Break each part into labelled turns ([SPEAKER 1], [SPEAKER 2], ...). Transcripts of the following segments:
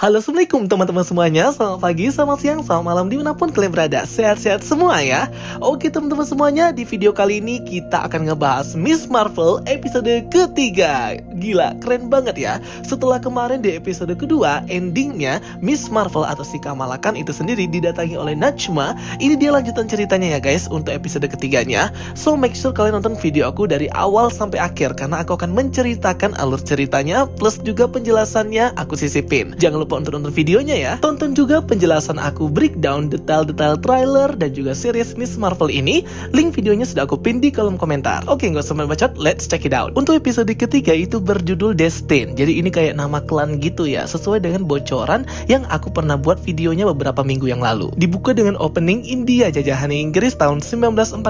[SPEAKER 1] Halo, assalamualaikum teman-teman semuanya. Selamat pagi, selamat siang, selamat malam dimanapun kalian berada. Sehat-sehat semua ya. Oke teman-teman semuanya, di video kali ini kita akan ngebahas Miss Marvel episode ketiga. Gila, keren banget ya. Setelah kemarin di episode kedua, endingnya Miss Marvel atau si Kamala Khan itu sendiri didatangi oleh Najma. Ini dia lanjutan ceritanya ya guys untuk episode ketiganya. So make sure kalian nonton video aku dari awal sampai akhir, karena aku akan menceritakan alur ceritanya plus juga penjelasannya aku sisipin. Jangan lupa untuk nonton videonya ya. Tonton juga penjelasan aku breakdown detail-detail trailer dan juga series Miss Marvel ini. Link videonya sudah aku pin di kolom komentar. Oke, nggak usah bacot, let's check it out. Untuk episode ketiga itu berjudul Destin. Jadi ini kayak nama klan gitu ya, sesuai dengan bocoran yang aku pernah buat videonya beberapa minggu yang lalu. Dibuka dengan opening India jajahan Inggris tahun 1942.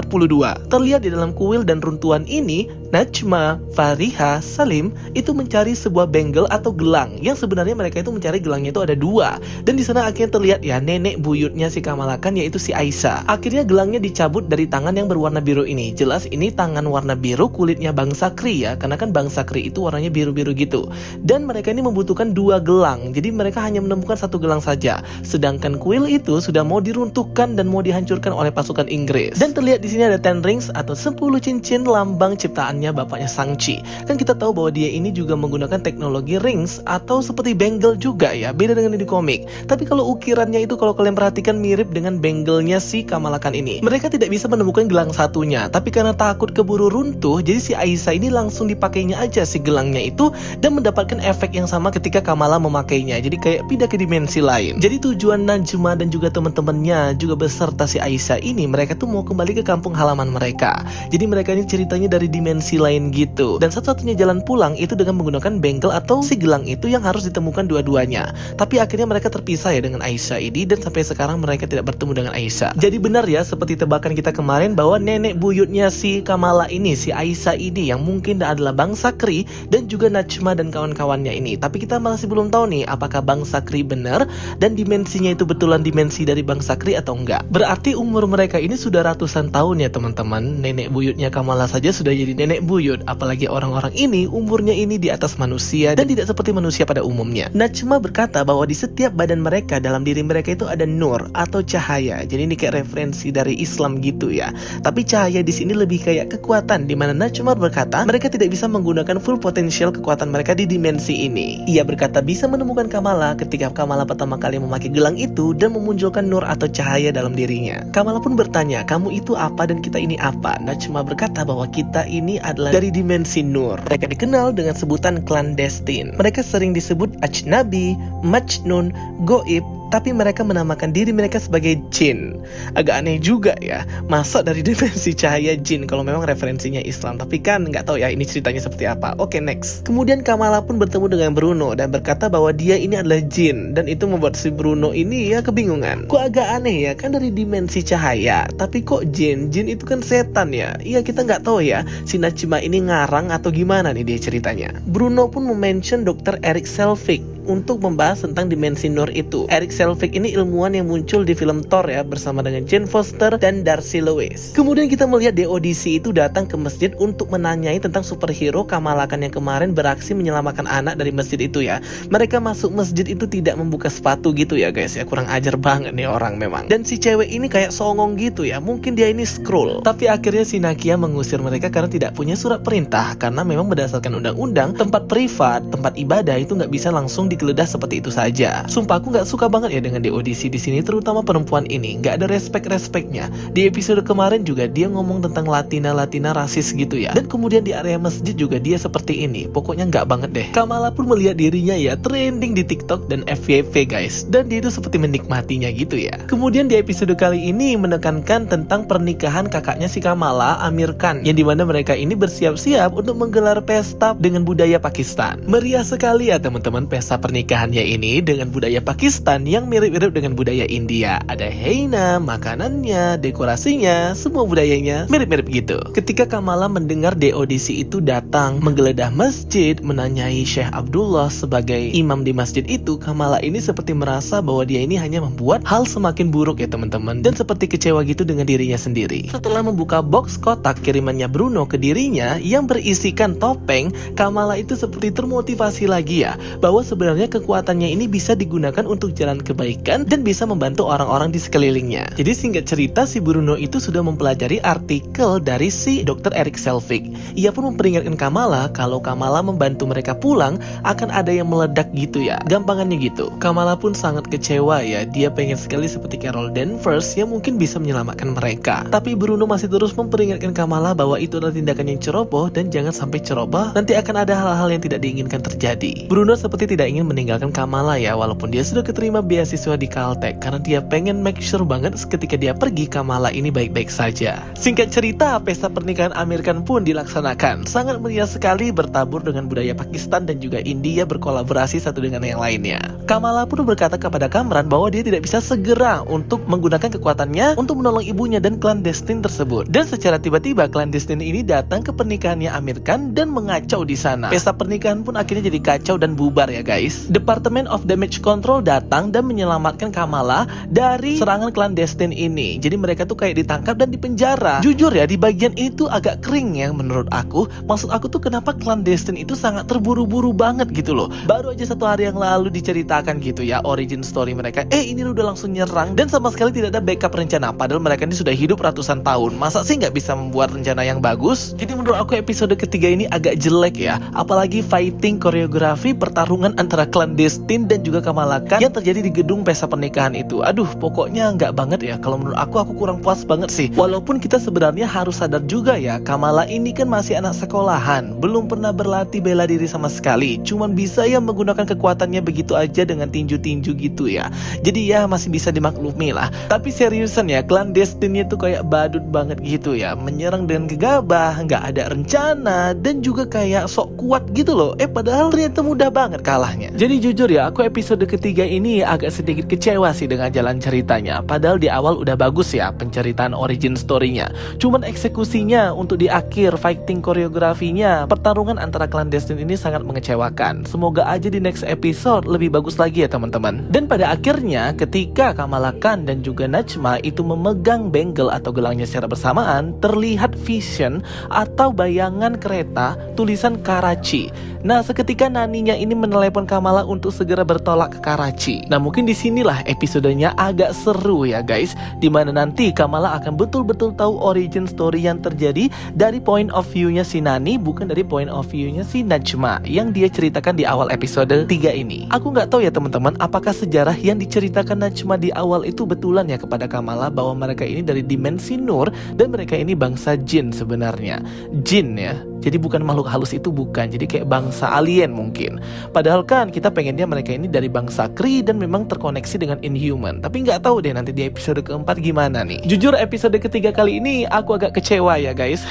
[SPEAKER 1] Terlihat di dalam kuil dan runtuhan ini, Najma, Fariha, Salim itu mencari sebuah bangle atau gelang yang sebenarnya mereka itu mencari gelangnya itu ada dua. Dan di sana akhirnya terlihat ya nenek buyutnya si Kamala Khan, yaitu si Aisyah. Akhirnya gelangnya dicabut dari tangan yang berwarna biru ini. Jelas ini tangan warna biru kulitnya bangsa Kree ya, karena kan bangsa Kree itu warnanya biru-biru gitu. Dan mereka ini membutuhkan dua gelang. Jadi mereka hanya menemukan satu gelang saja. Sedangkan kuil itu sudah mau diruntuhkan dan mau dihancurkan oleh pasukan Inggris. Dan terlihat di sini ada 10 rings atau 10 cincin lambang ciptaannya bapaknya Shang-Chi. Kan kita tahu bahwa dia ini juga menggunakan teknologi rings atau seperti bangle juga ya, beda dengan di komik. Tapi kalau ukirannya itu kalau kalian perhatikan mirip dengan bangle-nya si Kamala Khan ini. Mereka tidak bisa menemukan gelang satunya, tapi karena takut keburu runtuh, jadi si Aisyah ini langsung dipakainya aja si gelangnya itu dan mendapatkan efek yang sama ketika Kamala memakainya. Jadi kayak pindah ke dimensi lain. Jadi tujuan Najma dan juga teman-temannya juga beserta si Aisyah ini, mereka tuh mau kembali ke kampung halaman mereka. Jadi mereka ini ceritanya dari dimensi lain gitu. Dan satu-satunya jalan pulang itu dengan menggunakan bangle atau si gelang itu yang harus ditemukan dua-duanya. Tapi akhirnya mereka terpisah ya dengan Aisyah ini, dan sampai sekarang mereka tidak bertemu dengan Aisyah. Jadi benar ya seperti tebakan kita kemarin bahwa nenek buyutnya si Kamala ini, si Aisyah ini yang mungkin adalah bangsa Kree dan juga Najma dan kawan-kawannya ini. Tapi kita masih belum tahu nih apakah bangsa Kree benar dan dimensinya itu betulan dimensi dari bangsa Kree atau enggak. Berarti umur mereka ini sudah ratusan tahun ya teman-teman. Nenek buyutnya Kamala saja sudah jadi nenek buyut, apalagi orang-orang ini umurnya ini di atas manusia dan tidak seperti manusia pada umumnya. Najma berkata bahwa di setiap badan mereka, dalam diri mereka itu ada nur atau cahaya. Jadi ini kayak referensi dari Islam gitu ya. Tapi cahaya di sini lebih kayak kekuatan, di mana Najma berkata mereka tidak bisa menggunakan full potensial kekuatan mereka di dimensi ini. Ia berkata bisa menemukan Kamala ketika Kamala pertama kali memakai gelang itu dan memunculkan nur atau cahaya dalam dirinya. Kamala pun bertanya, kamu itu apa dan kita ini apa? Najma berkata bahwa kita ini adalah dari dimensi nur. Mereka dikenal dengan sebutan clandestine. Mereka sering disebut ajnabi, majnun, goib, tapi mereka menamakan diri mereka sebagai jin. Agak aneh juga ya, masa dari dimensi cahaya jin kalau memang referensinya Islam. Tapi kan nggak tahu ya ini ceritanya seperti apa. Oke, next. Kemudian Kamala pun bertemu dengan Bruno dan berkata bahwa dia ini adalah jin, dan itu membuat si Bruno ini ya kebingungan. Kok agak aneh ya, kan dari dimensi cahaya, tapi kok jin? Jin itu kan setan ya. Iya, kita nggak tahu ya si Najma ini ngarang atau gimana nih dia ceritanya. Bruno pun mention Dr. Erik Selvig untuk membahas tentang dimensi nur itu. Erik Selvig ini ilmuwan yang muncul di film Thor ya, bersama dengan Jane Foster dan Darcy Lewis. Kemudian kita melihat The Odyssey itu datang ke masjid untuk menanyai tentang superhero Kamala Khan yang kemarin beraksi menyelamatkan anak dari masjid itu ya. Mereka masuk masjid itu tidak membuka sepatu gitu ya guys ya, kurang ajar banget nih orang memang. Dan si cewek ini kayak songong gitu ya, mungkin dia ini Skrull. Tapi akhirnya si Nakia mengusir mereka karena tidak punya surat perintah, karena memang berdasarkan undang-undang tempat privat, tempat ibadah itu nggak bisa langsung digeledah seperti itu saja. Sumpah aku nggak suka banget ya dengan The Odyssey di sini, terutama perempuan ini nggak ada respect-respectnya. Di episode kemarin juga dia ngomong tentang Latina rasis gitu ya. Dan kemudian di area masjid juga dia seperti ini. Pokoknya nggak banget deh. Kamala pun melihat dirinya ya trending di TikTok dan FYP guys, dan dia itu seperti menikmatinya gitu ya. Kemudian di episode kali ini menekankan tentang pernikahan kakaknya si Kamala, Amir Khan, yang dimana mereka ini bersiap-siap untuk menggelar pesta dengan budaya Pakistan. Meriah sekali ya teman-teman pesta pernikahannya ini dengan budaya Pakistan yang yang mirip-mirip dengan budaya India. Ada henna, makanannya, dekorasinya, semua budayanya mirip-mirip gitu. Ketika Kamala mendengar DODC itu datang menggeledah masjid, menanyai Syekh Abdullah sebagai imam di masjid itu, Kamala ini seperti merasa bahwa dia ini hanya membuat hal semakin buruk ya teman-teman, dan seperti kecewa gitu dengan dirinya sendiri. Setelah membuka box kotak kirimannya Bruno ke dirinya yang berisikan topeng, Kamala itu seperti termotivasi lagi ya, bahwa sebenarnya kekuatannya ini bisa digunakan untuk jalan kebaikan dan bisa membantu orang-orang di sekelilingnya. Jadi singkat cerita, si Bruno itu sudah mempelajari artikel dari si Dr. Erik Selvig. Ia pun memperingatkan Kamala kalau Kamala membantu mereka pulang akan ada yang meledak gitu ya, gampangannya gitu. Kamala pun sangat kecewa ya, dia pengen sekali seperti Carol Danvers yang mungkin bisa menyelamatkan mereka. Tapi Bruno masih terus memperingatkan Kamala bahwa itu adalah tindakan yang ceroboh dan jangan sampai ceroboh, nanti akan ada hal-hal yang tidak diinginkan terjadi. Bruno seperti tidak ingin meninggalkan Kamala ya, walaupun dia sudah keterima beasiswa di Caltech, karena dia pengen make sure banget ketika dia pergi Kamala ini baik-baik saja. Singkat cerita, pesta pernikahan Amir Khan pun dilaksanakan. Sangat meriah sekali, bertabur dengan budaya Pakistan dan juga India berkolaborasi satu dengan yang lainnya. Kamala pun berkata kepada Kamran bahwa dia tidak bisa segera untuk menggunakan kekuatannya untuk menolong ibunya dan clandestine tersebut. Dan secara tiba-tiba clandestine ini datang ke pernikahannya Amir Khan dan mengacau di sana. Pesta pernikahan pun akhirnya jadi kacau dan bubar ya guys. Department of Damage Control datang dan menyelamatkan Kamala dari serangan clandestine ini. Jadi mereka tuh kayak ditangkap dan dipenjara. Jujur ya, di bagian itu agak kering ya menurut aku. Maksud aku tuh kenapa clandestine itu sangat terburu-buru banget gitu loh. Baru aja 1 hari yang lalu diceritakan gitu ya origin story mereka. Ini udah langsung nyerang dan sama sekali tidak ada backup rencana. Padahal mereka ini sudah hidup ratusan tahun. Masa sih nggak bisa membuat rencana yang bagus? Jadi menurut aku episode ketiga ini agak jelek ya. Apalagi fighting koreografi pertarungan antara clandestine dan juga Kamala Khan yang terjadi di gedung pesta pernikahan itu. Aduh, pokoknya nggak banget ya. Kalau menurut aku kurang puas banget sih. Walaupun kita sebenarnya harus sadar juga ya, Kamala ini kan masih anak sekolahan, belum pernah berlatih bela diri sama sekali. Cuman bisa ya menggunakan kekuatannya begitu aja dengan tinju-tinju gitu ya. Jadi ya masih bisa dimaklumi lah. Tapi seriusan ya, clandestine itu kayak badut banget gitu ya, menyerang dengan gegabah, nggak ada rencana dan juga kayak sok kuat gitu loh. Padahal ternyata mudah banget kalahnya. Jadi jujur ya, aku episode ketiga ini agak sedikit kecewa sih dengan jalan ceritanya. Padahal di awal udah bagus ya penceritaan origin story-nya. Cuman eksekusinya untuk di akhir, fighting koreografinya, pertarungan antara clandestine ini sangat mengecewakan. Semoga aja di next episode lebih bagus lagi ya teman-teman. Dan pada akhirnya ketika Kamala Khan dan juga Najma itu memegang bengkel atau gelangnya secara bersamaan, terlihat vision atau bayangan kereta tulisan Karachi. Nah, seketika naninya ini menelepon Kamala untuk segera bertolak ke Karachi. Nah, mungkin disinilah episodenya agak seru ya guys, dimana nanti Kamala akan betul-betul tahu origin story yang terjadi dari point of view-nya si Nani, bukan dari point of view-nya si Najma yang dia ceritakan di awal episode 3 ini. Aku nggak tahu ya teman-teman, apakah sejarah yang diceritakan Najma di awal itu betulan ya kepada Kamala, bahwa mereka ini dari dimensi Nur dan mereka ini bangsa jin sebenarnya. Jin ya. Jadi bukan makhluk halus itu, bukan. Jadi kayak bangsa alien mungkin. Padahal kan kita pengennya mereka ini dari bangsa Kree dan memang terkoneksi dengan Inhuman. Tapi nggak tahu deh nanti di episode keempat gimana nih. Jujur episode ketiga kali ini aku agak kecewa ya guys.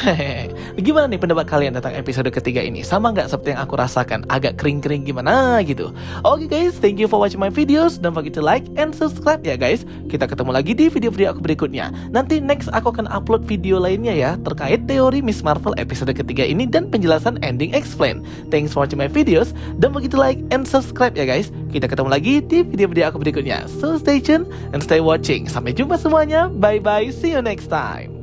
[SPEAKER 1] Gimana nih pendapat kalian tentang episode ketiga ini? Sama nggak seperti yang aku rasakan? Agak kering-kering gimana gitu. Oke guys, thank you for watching my videos. Don't forget to like and subscribe ya guys. Kita ketemu lagi di video-video aku berikutnya. Nanti next aku akan upload video lainnya ya terkait teori Miss Marvel episode ketiga ini dan penjelasan ending explain. Thanks for watching my videos. Don't forget to like and subscribe ya guys. Kita ketemu lagi di video-video aku berikutnya. So stay tuned and stay watching. Sampai jumpa semuanya. Bye bye. See you next time.